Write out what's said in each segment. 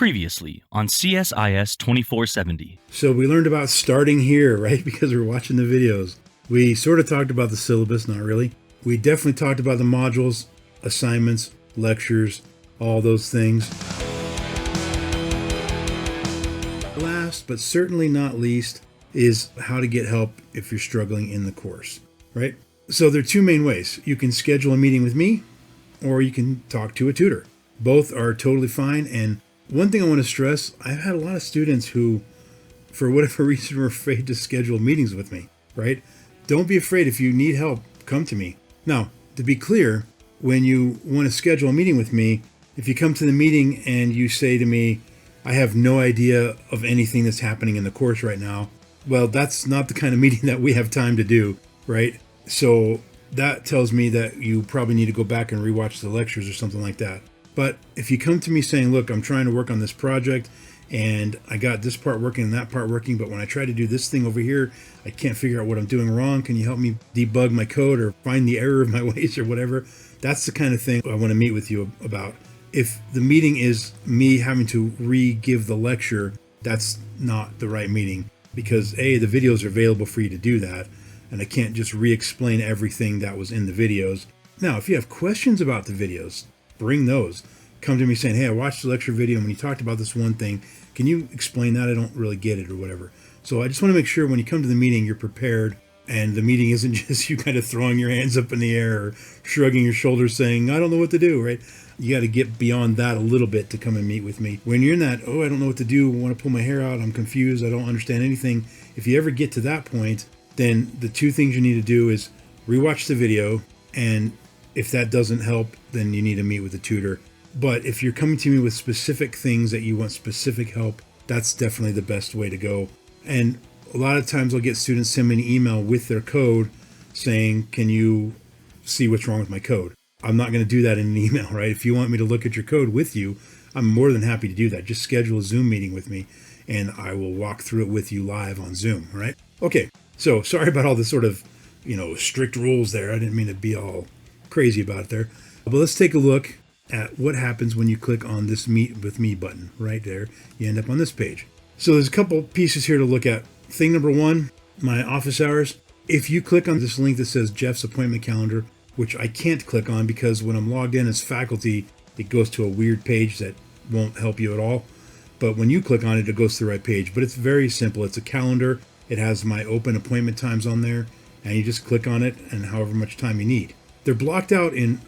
Previously on CSIS 2470. So we learned about starting here, right? Because we're watching the videos. We sort of talked about the syllabus, not really. We definitely talked about the modules, assignments, lectures, all those things. Last, but certainly not least, is how to get help if you're struggling in the course, right? So there are two main ways. You can schedule a meeting with me, or you can talk to a tutor. Both are totally fine. And one thing I want to stress, I've had a lot of students who, for whatever reason, were afraid to schedule meetings with me, right? Don't be afraid. If you need help, come to me. Now, to be clear, when you want to schedule a meeting with me, if you come to the meeting and you say to me, I have no idea of anything that's happening in the course right now, well, that's not the kind of meeting that we have time to do, right? So that tells me that you probably need to go back and rewatch the lectures or something like that. But if you come to me saying, look, I'm trying to work on this project and I got this part working and that part working, but when I try to do this thing over here, I can't figure out what I'm doing wrong. Can you help me debug my code or find the error of my ways or whatever? That's the kind of thing I want to meet with you about. If the meeting is me having to re-give the lecture, that's not the right meeting, because A, the videos are available for you to do that, and I can't just re-explain everything that was in the videos. Now, if you have questions about the videos, bring those. Come to me saying, hey, I watched the lecture video and when you talked about this one thing, can you explain that? I don't really get it or whatever. So I just want to make sure when you come to the meeting, you're prepared and the meeting isn't just you kind of throwing your hands up in the air or shrugging your shoulders saying, I don't know what to do, right? You got to get beyond that a little bit to come and meet with me. When you're in that, I don't know what to do, I want to pull my hair out, I'm confused, I don't understand anything. If you ever get to that point, then the two things you need to do is rewatch the video, and if that doesn't help, then you need to meet with a tutor. But if you're coming to me with specific things that you want specific help, that's definitely the best way to go. And a lot of times I'll get students send me an email with their code saying, can you see what's wrong with my code? I'm not going to do that in an email, right? If you want me to look at your code with you, I'm more than happy to do that. Just schedule a Zoom meeting with me and I will walk through it with you live on Zoom, right? Okay, so sorry about all the sort of, strict rules there. I didn't mean to be all crazy about it there. But let's take a look at what happens when you click on this Meet with Me button right there. You end up on this page. So there's a couple pieces here to look at. Thing number one, my office hours. If you click on this link that says Jeff's appointment calendar, which I can't click on because when I'm logged in as faculty, it goes to a weird page that won't help you at all. But when you click on it, it goes to the right page. But it's very simple. It's a calendar. It has my open appointment times on there, and you just click on it and however much time you need. They're blocked out in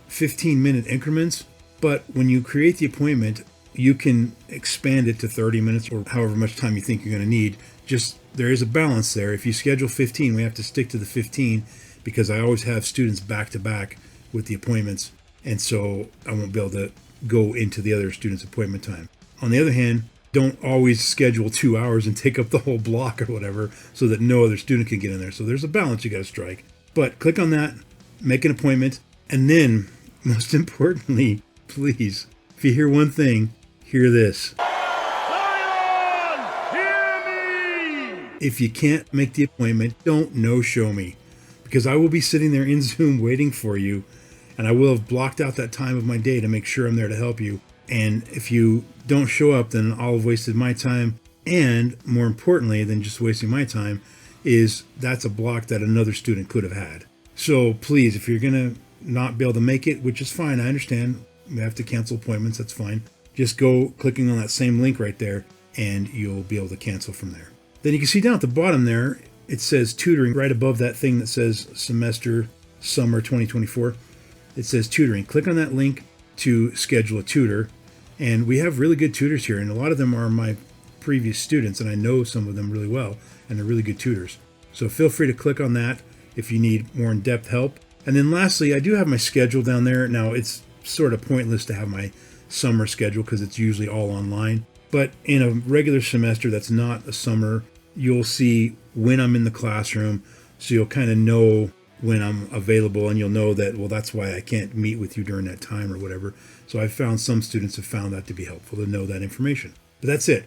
15-minute increments, but when you create the appointment, you can expand it to 30 minutes or however much time you think you're going to need. Just there is a balance there. If you schedule 15, we have to stick to the 15 because I always have students back to back with the appointments, and so I won't be able to go into the other student's appointment time. On the other hand, don't always schedule 2 hours and take up the whole block or whatever so that no other student can get in there. So there's a balance you got to strike. But click on that, make an appointment, and then, most importantly, please, if you hear one thing, hear this. If you can't make the appointment, don't no-show me, because I will be sitting there in Zoom waiting for you, and I will have blocked out that time of my day to make sure I'm there to help you. And if you don't show up, then I'll have wasted my time, and more importantly than just wasting my time is that's a block that another student could have had. So please, if you're going to not be able to make it, which is fine, I understand, we have to cancel appointments, that's fine. Just go clicking on that same link right there, and you'll be able to cancel from there. Then you can see down at the bottom there, it says tutoring right above that thing that says semester summer 2024. It says tutoring. Click on that link to schedule a tutor. And we have really good tutors here, and a lot of them are my previous students, and I know some of them really well, and they're really good tutors. So feel free to click on that if you need more in-depth help. And then lastly, I do have my schedule down there. Now, it's sort of pointless to have my summer schedule because it's usually all online. But in a regular semester that's not a summer, you'll see when I'm in the classroom, so you'll kind of know when I'm available, and you'll know that, well, that's why I can't meet with you during that time or whatever. So I've found some students have found that to be helpful to know that information. But that's it.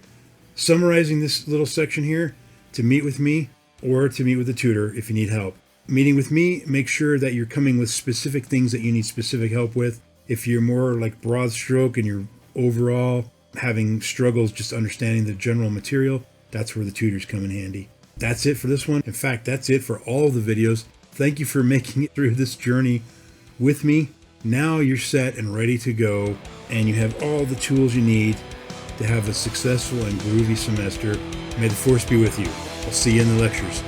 Summarizing this little section here, to meet with me or to meet with a tutor if you need help. Meeting with me, make sure that you're coming with specific things that you need specific help with. If you're more like broad stroke and you're overall, having struggles just understanding the general material, that's where the tutors come in handy. That's it for this one. In fact, that's it for all of the videos. Thank you for making it through this journey with me. Now you're set and ready to go, and you have all the tools you need to have a successful and groovy semester. May the force be with you. I'll see you in the lectures.